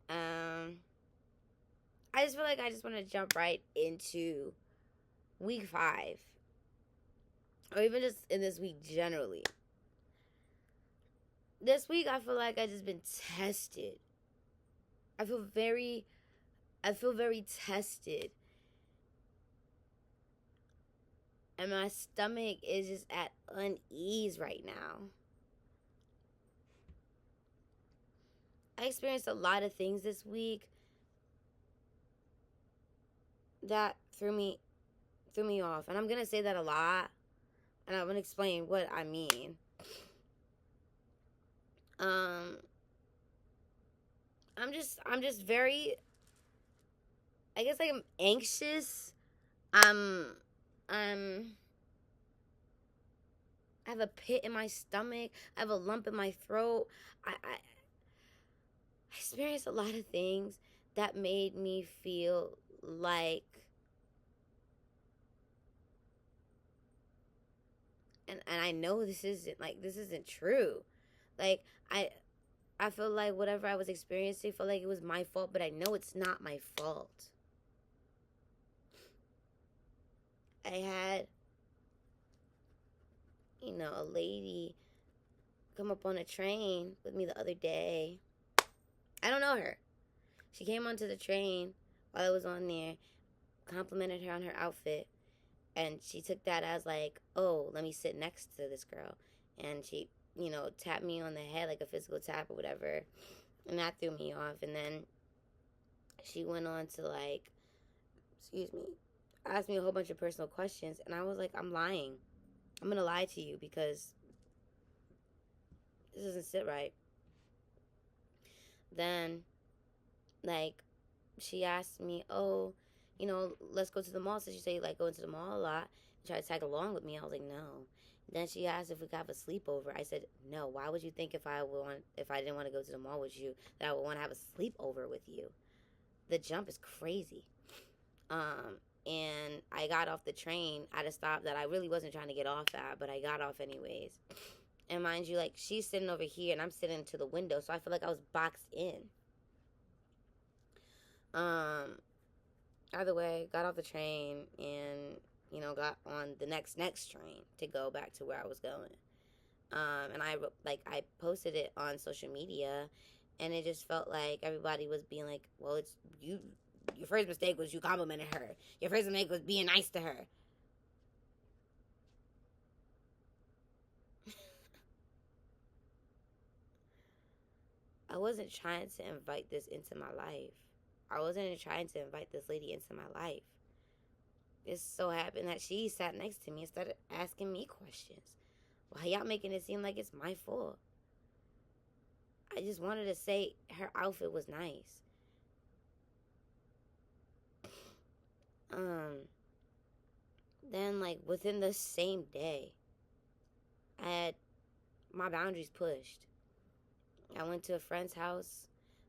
um, I just feel like I just want to jump right into week 5, or even just in this week generally. This week, I feel like I just been tested. I feel very, I feel very tested, and my stomach is just at unease right now. I experienced a lot of things this week that threw me off, and I'm gonna say that a lot, and I'm gonna explain what I mean. Um, I'm just very, I guess, like, I'm anxious. I'm I'm I have a pit in my stomach. I have a lump in my throat. I experienced a lot of things that made me feel like, and I know this isn't true. Like, I feel like whatever I was experiencing felt like it was my fault, but I know it's not my fault. I had, a lady come up on a train with me the other day. I don't know her. She came onto the train while I was on there, complimented her on her outfit, and she took that as like, oh, let me sit next to this girl. And she, tapped me on the head like a physical tap or whatever. And that threw me off. And then she went on to, like, excuse me, ask me a whole bunch of personal questions. And I was like, I'm lying. I'm going to lie to you because this doesn't sit right. Then, like, she asked me, oh, let's go to the mall. So she said, like, go into the mall a lot and try to tag along with me. I was like, no. Then she asked if we could have a sleepover. I said, no. Why would you think if I didn't want to go to the mall with you, that I would want to have a sleepover with you? The jump is crazy. And I got off the train at a stop that I really wasn't trying to get off at, but I got off anyways. And mind you, like, she's sitting over here and I'm sitting to the window, so I feel like I was boxed in. Either way, got off the train and, got on the next train to go back to where I was going. And I posted it on social media, and it just felt like everybody was being like, well, it's you. Your first mistake was you complimented her. Your first mistake was being nice to her. I wasn't trying to invite this into my life. I wasn't trying to invite this lady into my life. It so happened that she sat next to me and started asking me questions. Why y'all making it seem like it's my fault? I just wanted to say her outfit was nice. Then, like, within the same day, I had my boundaries pushed. I went to a friend's house.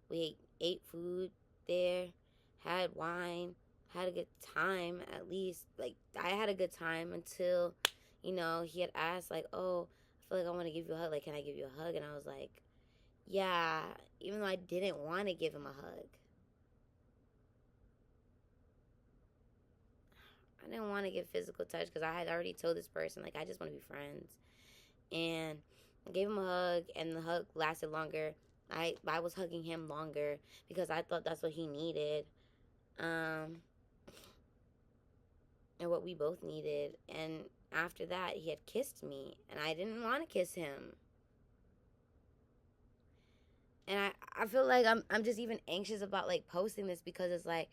We ate food there, had wine, had a good time at least. Like, I had a good time until, he had asked, like, oh, I feel like I want to give you a hug. Like, can I give you a hug? And I was like, yeah, even though I didn't want to give him a hug. I didn't want to give physical touch because I had already told this person, like, I just want to be friends. And I gave him a hug, and the hug lasted longer. I was hugging him longer because I thought that's what he needed. And what we both needed. And after that, he had kissed me, and I didn't want to kiss him. And I feel like I'm just even anxious about, like, posting this because it's like,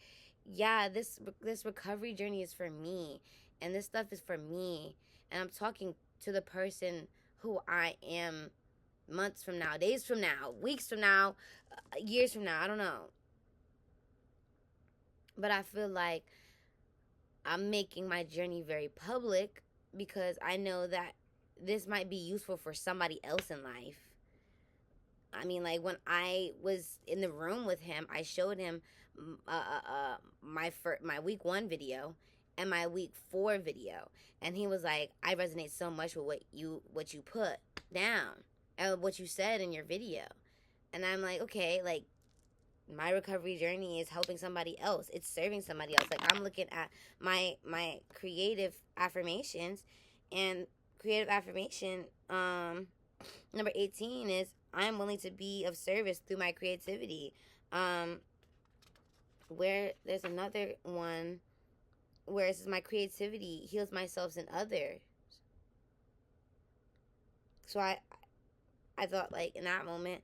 yeah, this recovery journey is for me, and this stuff is for me, and I'm talking to the person who I am months from now, days from now, weeks from now, years from now. I don't know, but I feel like I'm making my journey very public because I know that this might be useful for somebody else in life. I mean, like, when I was in the room with him, I showed him my week 1 video and my week 4 video, and he was like, I resonate so much with what you put down and what you said in your video. And I'm like, okay, like, my recovery journey is helping somebody else. It's serving somebody else. Like, I'm looking at my creative affirmations, and creative affirmation number 18 is, I'm willing to be of service through my creativity. Where there's another one where it says, my creativity heals myself and others. So I thought, like, in that moment,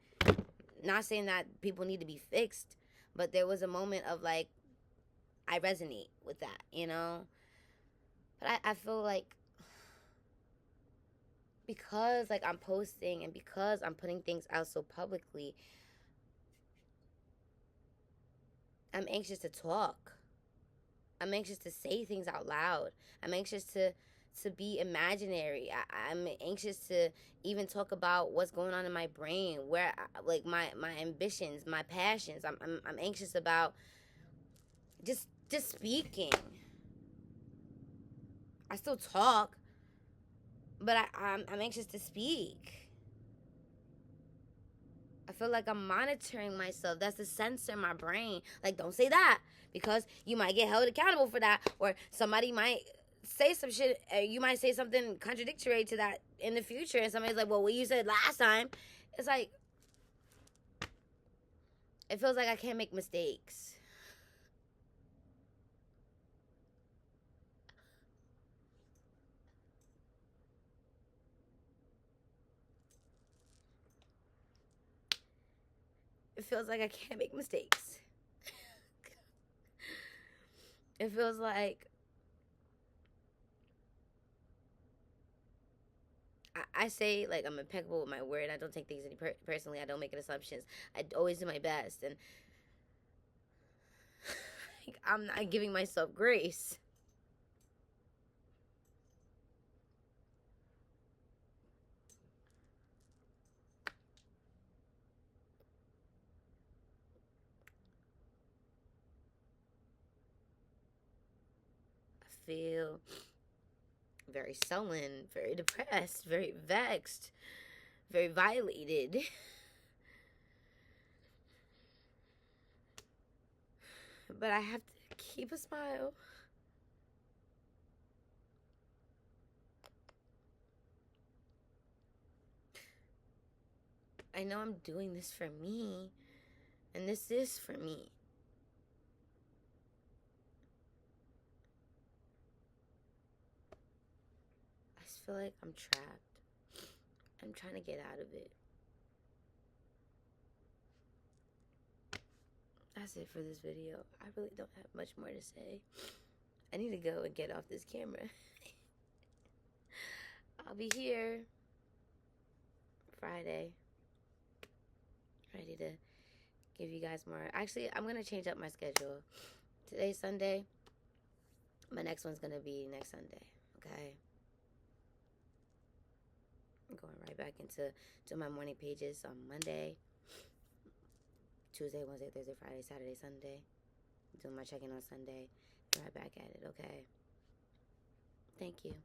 not saying that people need to be fixed, but there was a moment of, like, I resonate with that, you know? But I feel like, because, like, I'm posting and because I'm putting things out so publicly, I'm anxious to talk. I'm anxious to say things out loud. I'm anxious to be imaginary. I'm anxious to even talk about what's going on in my brain, where, like, my ambitions, my passions. I'm anxious about just speaking. I still talk, but I'm anxious to speak. I feel like I'm monitoring myself. That's the sensor in my brain. Like, don't say that, because you might get held accountable for that, or somebody might say some shit. You might say something contradictory to that in the future, and somebody's like, well, what you said last time. It's like, it feels like I can't make mistakes. It feels like I can't make mistakes. It feels like I say, like, I'm impeccable with my word. I don't take things personally. I don't make assumptions. I always do my best, and like, I'm not giving myself grace. I feel very sullen, very depressed, very vexed, very violated. But I have to keep a smile. I know I'm doing this for me, and this is for me. I just feel like I'm trapped. I'm trying to get out of it. That's it for this video. I really don't have much more to say. I need to go and get off this camera. I'll be here Friday, ready to give you guys more. Actually, I'm going to change up my schedule. Today's Sunday. My next one's going to be next Sunday, okay? I'm going right back into my morning pages on Monday, Tuesday, Wednesday, Thursday, Friday, Saturday, Sunday. Doing my check-in on Sunday. Right back at it, okay? Thank you.